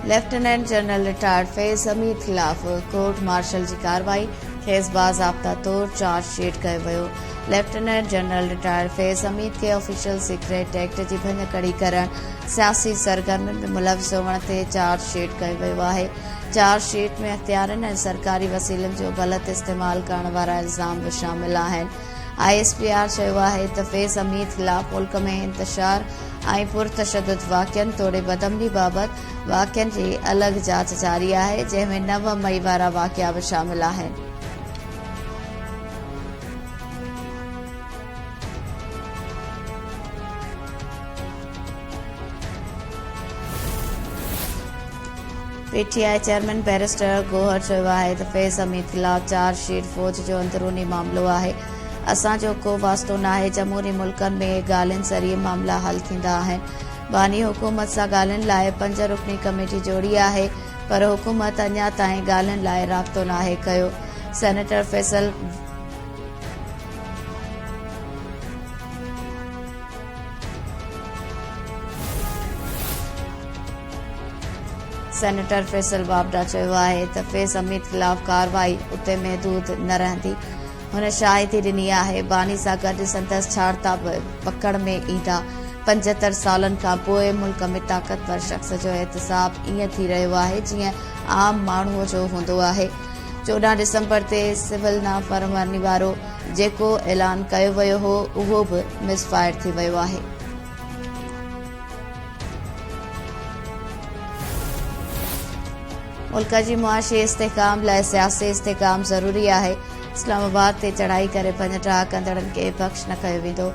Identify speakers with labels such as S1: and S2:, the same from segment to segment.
S1: Lieutenant general retired फैज़ हमीद खिलाफ़ court martial जी कार्रवाई खेस बाज़ाब्ता तौर चार्जशीट कयो वियो। लेफ्टिनेंट जनरल रिटायर्ड फैज़ हमीद के ऑफिशियल सीक्रेट एक्ट जी भञ कड़ी करण सियासी सरगर्मियुनि में मुलविस हुअण ते चार्जशीट कयो वियो आहे। चार्जशीट में हथियारनि ऐं सरकारी वसीलनि जो ग़लति इस्तेमाल करण वारा इल्ज़ाम भी शामिल आहिनि। ISPR चयो आहे त फैज़ हमीद खिलाफ़ मुल्क में इंतशार ऐं पुरतशद्दुद वाक़िअनि तोड़े बदअमनी बाबति वाक़िअनि जी अलॻि जांच जारी आहे, जंहिं में 9 मई वारा वाक़िआ भी शामिल आहिनि। PTI चेयरमैन बैरिस्टर गोहर चयो आहे त फैज़ हमीद खिलाफ़ चार्जशीट फौज जो अंदरूनी मामलो आहे। असांजो को वास्तो नाहे। जमहूरी मुल्कनि में ॻाल्हियुनि ज़रिए मामला हल थींदा आहिनि। बानी हुकूमत सां ॻाल्हियुनि लाइ 5 रुकनी कमेटी जोड़ी आहे, पर हुकूमत अञा ताईं ॻाल्हियुनि लाइ राब्तो नाहे कयो। सेनेटर फैसल वाबडा चयो आहे त फैज़ हमीद खिलाफ़ कार्रवाई उते महदूद न रहंदी। हुन शाहिदी ॾिनी आहे बानी सां गॾु संदसि छाड़ता पकड़ में ईंदा। 75 सालनि खां पोइ मुल्क में ताक़तवर शख़्स जो एहतिसाब ईअं थी रहियो आहे जीअं आम माण्हूअ जो हूंदो आहे। 14 डिसंबर ते सिविल नाफरमानी वारो जेको ऐलान कयो वियो हो उहो बि मिसफायर थी वियो आहे। मुल्क जी मुआशी इस्तेहकाम लाइ सियासी इस्तेहकाम ज़रूरी आहे। इस्लामाबाद ते चढ़ाई करे पंजटाह कंदड़नि खे बख़्श न कयो वेंदो।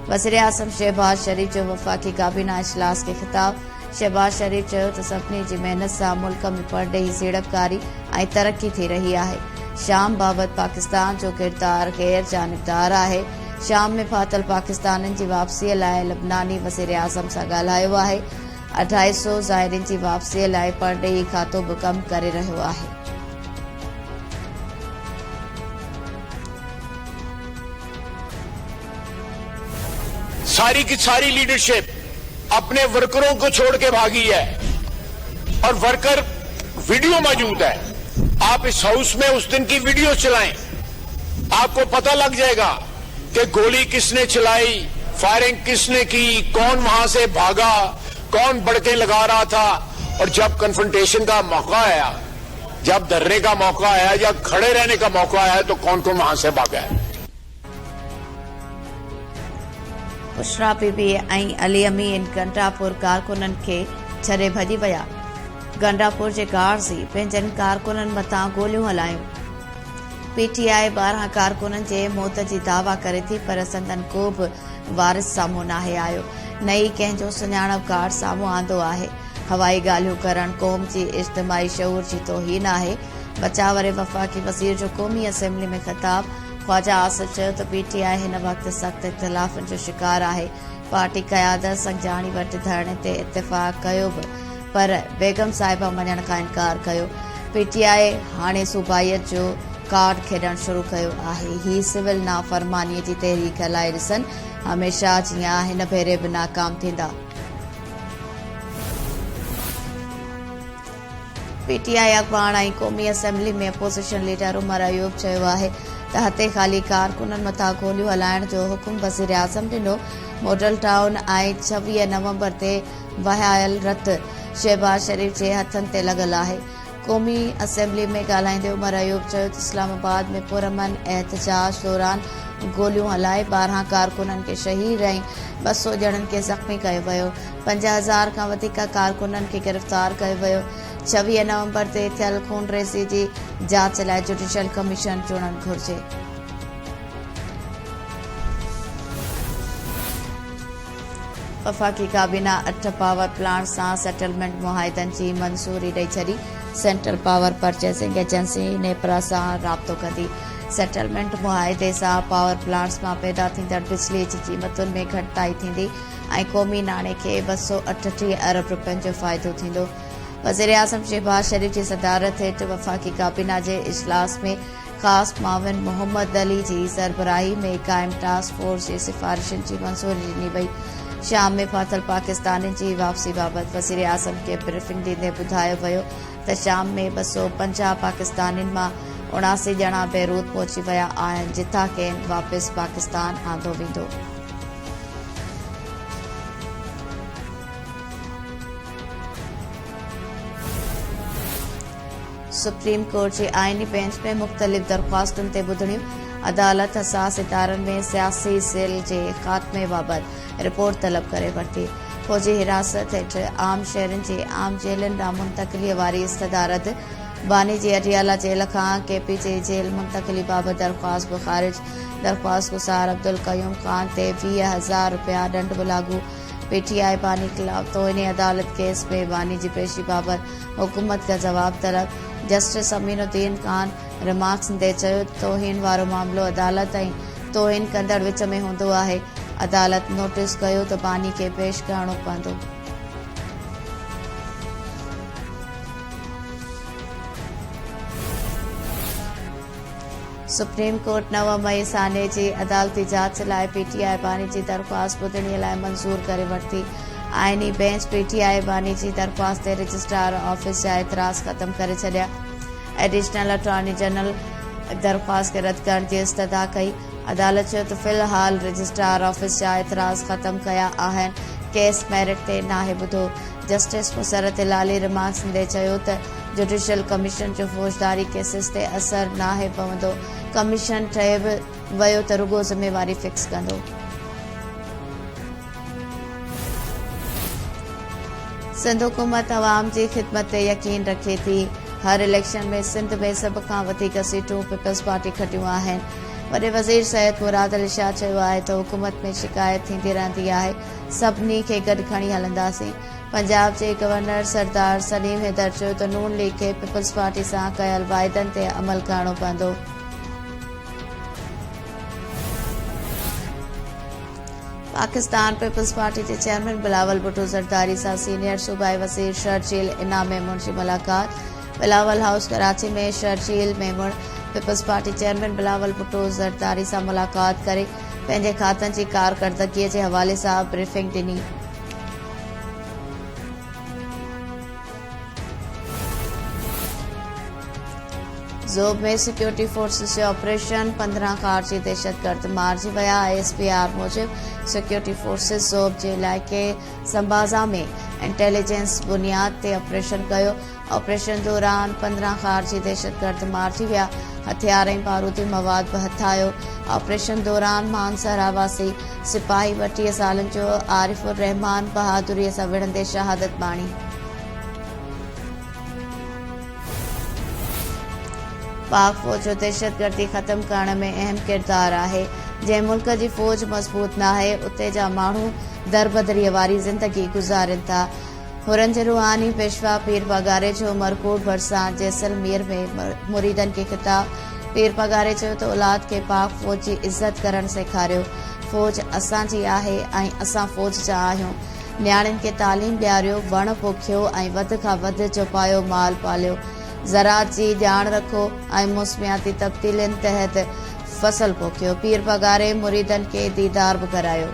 S1: वज़ीर आज़म शहबाज शरीफ़ जो वफ़ाक़ी काबीना इजलास खे ख़िताब। शहबाज शरीफ़ चयो त सभिनी जी महिनत सां मुल्क में परॾेही सीड़पकारी ऐं तरक़ी थी रही आहे। शाम बाबति पाकिस्तान जो किरदार गैर जानिबदार आहे। शाम में फाथल पाकिस्तानियुनि जी वापसीअ लाइ लबनानी वज़ीर आज़म सां ॻाल्हायो आहे। 250 ज़ाइरीन जी वापसीअ लाइ परॾेही खातो बि कमु करे रहियो आहे।
S2: सारी की सारी लीडरशिप अपने वर्करों को छोड़ के भागी है और वर्कर वीडियो मौजूद है। आप इस हाउस में उस दिन की वीडियो चलाएं, आपको पता लग जाएगा कि गोली किसने चलाई, फायरिंग किसने की, कौन वहां से भागा, कौन बड़के लगा रहा था। और जब कन्फ्रंटेशन का मौका आया, जब धरने का मौका आया या खड़े रहने का मौका आया तो कौन कौन वहां से भागा है।
S1: बुशरा बीबी ऐं अली अमीन गंडापुर कारकुननि खे छॾे भॼी विया। गंडापुर जे गार्ज़ी पंहिंजनि कारकुननि मथां गोलियूं हलायूं। PTI 12 कारकुननि जे मौत जी दावा करे थी, पर संदन को बि वारिस साम्हूं नाहे आयो। न ई कंहिंजो सुञाणप कार्ड साम्हूं आंदो आहे। हवाई ॻाल्हियूं करण क़ौम जी इज्तिमाही शऊर जी तौहीन आहे। बचाव वारे वफ़ाक़ी वज़ीर जो क़ौमी असेंबली में ख़िताब। ख्वाजा आसिफ चयो त PTI हिन वक़्तु सख़्त इख़्तिलाफ़नि जो शिकार आहे। पार्टी क़यादत संजाणी वटि धरणे ते इत्तेफ़ाक़ कयो बि, पर बेगम साहिबा मञण खां इनकार कयो। PTI हाणे सूबाइत जो कार्ड खेॾणु शुरू कयो आहे। ही सिविल नाफरमानीअ जी तहरीक हलाए ॾिसनि, हमेशह जीअं हिन भेरे बि नाकाम थींदा। PTI अॻवान ऐं क़ौमी असेंबली में अपोज़िशन लीडर उमर अयूब चयो आहे त हथे ख़ाली कारकुननि मथां गोलियूं हलाइण जो हुकुम वज़ीर आज़म ॾिनो। मॉडल टाउन ऐं 26 नवंबर ते वहायल रत शहबाज शरीफ़ जे हथनि ते लॻल आहे। क़ौमी असेंबली में ॻाल्हाईंदे उमर अयूब चयो त इस्लामाबाद में पुरअमन एहतजाज दौरान गोलियूं हलाए 12 कारकुननि खे शहीद ऐं 200 ॼणनि खे ज़ख़्मी कयो वियो। 5000 खां वधीक कारकुननि खे गिरफ़्तार कयो वियो। 26 नवंबर ते थियल खूनरेज़ी जी जांच लाइ जुडिशियल कमीशन चूंडणु घुर्जे। वफ़ाक़ी काबीना 8 पावर प्लांट सां सेटलमेंट मुआहिदनि जी मंज़ूरी ॾेई छॾी। Central power purchasing agency NEPRA सां राब्तो कंदी। सेटलमेंट मुआहिदे सां पावर प्लांट्स मां पैदा थींदड़ बिजली जी क़ीमतुनि में घटिताई थींदी ऐं क़ौमी नाणे खे 238 अरब रुपयनि जो फ़ाइदो थींदो। वज़ीर आज़म शहबाज शरीफ़ जी सदारत हेठि वफ़ाक़ी काबीना जे इजलास में ख़ासि माविन मोहम्मद अली जी सरबराही में क़ाइम टास्क फोर्स जी सिफ़ारिशुनि जी मंज़ूरी ॾिनी वई। शाम में फाथल पाकिस्तानी जी वापसी बाबत वज़ीर आज़म के ब्रीफिंग ॾींदे ॿुधायो वियो त शाम में 250 पाकिस्तानियुनि मां 79 ॼणा बैरूत पहुची विया आहिनि, जिथां खेनि वापसि पाकिस्तान आंदो वेंदो। सुप्रीम कोर्ट जी आइनी बेंच में मुख़्तलिफ़ दरख़्वास्तुनि ते ॿुधणियूं। अदालत हसास इदारनि में सियासी सेल जे ख़ात्मे बाबति रिपोर्ट तलब करे वरिती। फ़ौजी हिरासत हेठि आम शहरनि जी आम जेलुनि ॾांहुं मुंतक़िलीअ वारी इस्तदारत। बानी जी अडियाला जेल खां केपी जी जेल मुंतक़िली बाबति दरख़्वास्त बि ख़ारिज। दरख़्वास्त गुज़ार अब्दुल क़यूम ख़ान ते 20,000 रुपया ॾंड बि लागू। पीटीआई बानी ख़िलाफ़ तौहीन अदालत केस में बानी जी पेशी बाबति हुकूमत का जवाब तलब। जस्टिस अमीनुद्दीन खान रिमार्क्स ॾींदे चयो तौहीन वारो मामिलो अदालत ऐं तौहीन कंदड़ विच में हूंदो आहे। अदालत नोटिस कयो त बानी खे पेश करणो पवंदो। सुप्रीम कोर्ट 9 मई साने जी अदालती जांच लाइ पीटीआई बानी जी दरख़्वास्त ॿुधणीअ लाइ मंज़ूर करे वरिती। आइनी बेंच पीटीआई बानी जी दरख़्वास्त ते रजिस्ट्रार ऑफिस जा एतिराज़ ख़त्म करे छॾिया। एडिशनल अटॉर्नी जनरल दरख़्वास्त खे रद्द करण जी इस्तदा कई। अदालत चयो त फ़िलहाल रजिस्ट्रार ऑफिस जा एतिराज़ ख़त्म कया आहिनि, केस मेरिट ते नाहे ॿुधो। जस्टिस मुसरत हिलाली रिमार्क्स ॾींदे चयो त जुडिशियल कमीशन जो फ़ौजदारी केसिस ते असर नाहे पवंदो। कमीशन ठहे बि वियो त रुगो ज़िम्मेवारी फिक्स कंदो। सिंध हुकूमत अवाम जी ख़िदमत ते यकीन रखे थी। हर इलेक्शन में सिंध में सभ खां वधीक सीटूं पीपल्स पार्टी खटियूं आहिनि। वॾे वज़ीर सैयद मुराद अली शाह चयो आहे त हुकूमत में शिकायत थींदी रहंदी आहे, सभिनी खे गॾु खणी हलंदासीं। पंजाब जे गवर्नर सरदार सलीम हैदर चयो त नून लीग खे पीपल्स पार्टी सां कयल वाइदनि ते अमल करणो पवंदो। पाकिस्तान पीपल्स पार्टी के चेयरमैन बिलावल भुट्टो ज़रदारी सां सीनियर सूबाई वज़ीर शर्जील इनाम मेमून जी मुलाक़ात। बिलावल हाउस कराची में Sharjeel Memon People's Party chairman Bilawal Bhutto Zardari सां मुलाक़ात करे पंहिंजे खातनि जी कारकर्दगीअ जे हवाले सां ब्रीफिंग ॾिनी। ज़ोब में सिक्योरिटी फोर्सेस जे ऑपरेशन 15 ख़ारजी दहशतगर्द मारिजी विया। ISPR मूजिब सिक्योरिटी फोर्सेस ज़ोब जे इलाइक़े संबाज़ा में इंटेलिजेंस बुनियाद ते ऑपरेशन कयो। ऑपरेशन दौरान 15 ख़ारजी दहशतगर्द मारिजी विया। हथियार ऐं बारूदी मवाद बि हथायो। ऑपरेशन दौरान मानसर वासी सिपाही 32 सालनि जो आरिफुर रहमान बहादुरीअ सां विढ़ंदे शहादत बाणी। पाक फौज जो दहशतगर्दी ख़त्म करण में अहम किरदार आहे। जंहिं मुल्क जी फौज मज़बूत नाहे, उते जा माण्हू दरबदरीअ वारी ज़िंदगी गुज़ारनि था। हुरनि जे रूहानी पेशवा पीर पगारे जो मरकूट भरिसां जैसलमेर में मुरीदनि खे ख़िताब। पीर पगारे चयो त औलाद खे पाक फौज जी इज़त करणु सेखारियो। फौज असांजी आहे ऐं असां फौज जा आहियूं। न्याणियुनि खे तालीम ॾियारियो, वण पोखियो ऐं वध खां वध चौपायो माल पालियो। ज़राअत जी ॼाण रखो ऐं मौसमियाती तब्दीलियुनि तहत फसल पोखियो। पीर पगारे मुरीदनि खे दीदार बि करायो।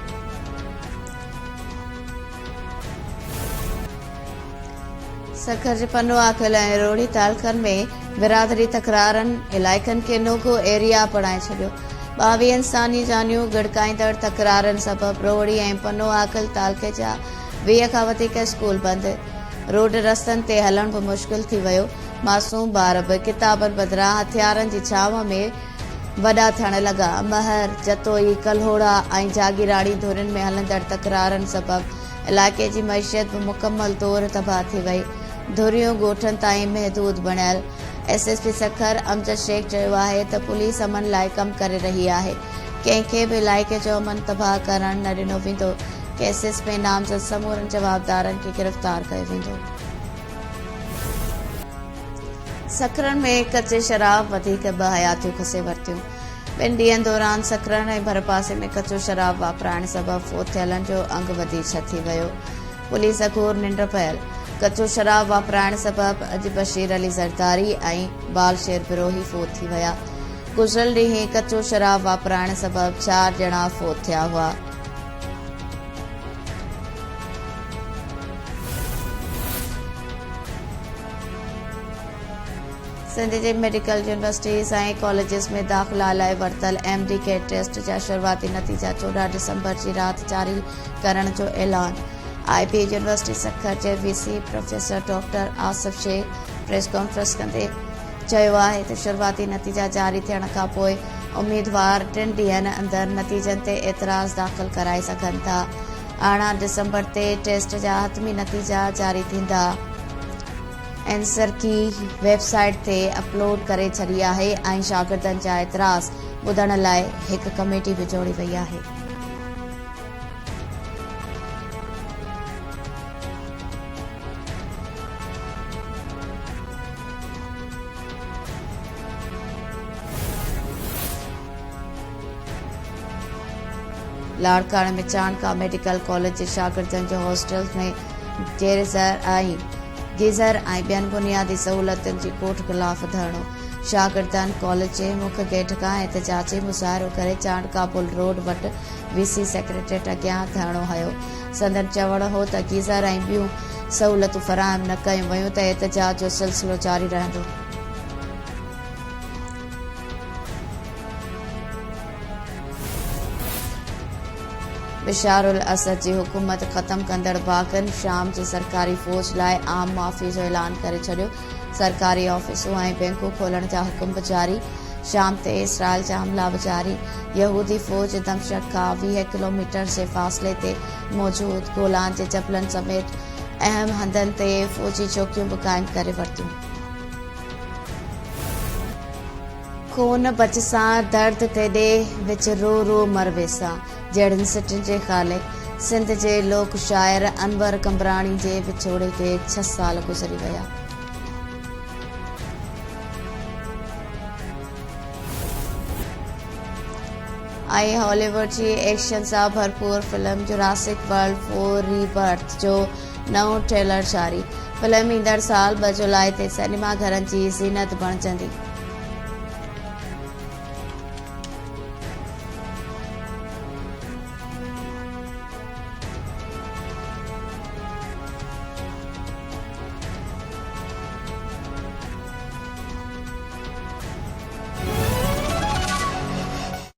S1: सखर जे पनो आखिल ऐं रोड़ी तालकनि में बिरादरी तकरारनि इलाइक़नि खे नोगो एरिया बणाए छॾियो। 22 इंसानी जानियूं गड़काईंदड़ तकरारनि सबबि रोड़ी ऐं पनो आखिल तालके जा 20 खां वधीक स्कूल बंदि। रोड रस्तनि ते हलण बि मुश्किल थी वियो। मासूम ॿार बि किताबनि बदिरां हथियारनि जी छांव में वॾा थियण लॻा। महर, जतोई, कल्होड़ा ऐं जागीराणी धुरियुनि में हलंदड़ तकरारनि सबबि इलाइक़े जी मईशियत बि मुकमल तौर तबाह थी वई। धुरियूं ॻोठनि ताईं महदूद बणियल। SSP सखर अमजद शेख चयो आहे त पुलिस अमन लाइ कमु करे रही आहे। कंहिंखे बि इलाइक़े जो अमन तबाह करणु न ॾिनो वेंदो। केसिस में नामज़द समूरनि जवाबदारनि खे गिरफ़्तार कयो वेंदो। सखरनि में कचे शराब वधीक 2 हयातियूं खसे वरितियूं। 2 ॾींहनि दौरान सखरनि ऐं भरपासे में कचो शराब वापराइण सबबि फोत थियलनि जो अंग वधी थी वियो। पुलिस घोर निंड पियल। कचो शराब वापराइण सबबि अॼु बशीर अली ज़रदारी ऐं बालशेर बिरोही फोत थी विया। गुज़िरियल ॾींहुं कचो शराब वापराइण सबबि 4 ॼणा फोत थिया हुआ। सिंध जे मेडिकल यूनिवर्सिटीज़ ऐं कॉलेजिस में दाख़िला लाइ वरितल MD टेस्ट जा शुरूआती नतीजा 14 डिसंबर जी राति जारी करण जो ऐलान। IB यूनिवर्सिटी सखर जे VC professor doctor Asif Sheikh press conference कंदे चयो आहे त शुरूआती नतीजा जारी थियण खां पोइ उम्मीदवार 3 ॾींहनि अंदरि नतीजनि ते एतिराज़ दाख़िल कराए सघनि था। 18 डिसंबर ते टेस्ट जा हतमी नतीजा जारी थींदा। एंसर की वेबसाइट ते अपलोड करे छॾी आहे ऐं शागिर्दनि जा एतिराज़ ॿुधण लाइ हिकु कमेटी बि जोड़ी वई आहे। लाड़काणे में चाणका मेडिकल कॉलेज जे शागिर्दनि जो हॉस्टल्स में गीज़र ऐं ॿियनि बुनियादी सहूलियतुनि जी खोट ख़िलाफ़ धरणो। शागिर्दनि कॉलेज जे मुख्य गेट खां एहतजाजी मुज़ाहिरो करे चाणका पुल रोड वटि VC सेक्रेटरीट अॻियां धरणो हयो। संदन चवणु हो त गीज़र ऐं ॿियूं सहूलियतूं फ़राहम न कयूं वयूं त एहतजाज जो सिलसिलो जारी रहंदो। बशार उल असद जी हुकूमत ख़त्म कंदड़ बाग़नि शाम जी सरकारी फ़ौज लाइ आम माफ़ी जो ऐलान करे छॾियो। सरकारी ऑफिसूं ऐं बैंकूं खोलण जा हुकुम बि जारी। शाम ते इसराइल जा हमला बि जारी। यहूदी फ़ौज दमश्क खां 20 किलोमीटर जे फ़ासिले ते मौजूद गोलान जे जबलनि समेत अहम हंधनि ते फ़ौजी चौकियूं बि क़ाइमु करे वरितियूं। खून बच सां दर्द ते ॾे विच रो रो मर वेसा जहिड़नि सिटनि जे ख़ालिक़ सिंध जे लोक शाइर अनवर कमराणी जे विछोड़े खे 6 साल गुज़री विया। ऐं हॉलीवुड जी एक्शन सां भरपूर फिल्म जुरासिक वर्ल्ड 4 रीबर्थ जो नओं ट्रेलर जारी। फिल्म ईंदड़ साल 2 जुलाई ते सिनेमा घरनि जी ज़ीनत बणजंदी।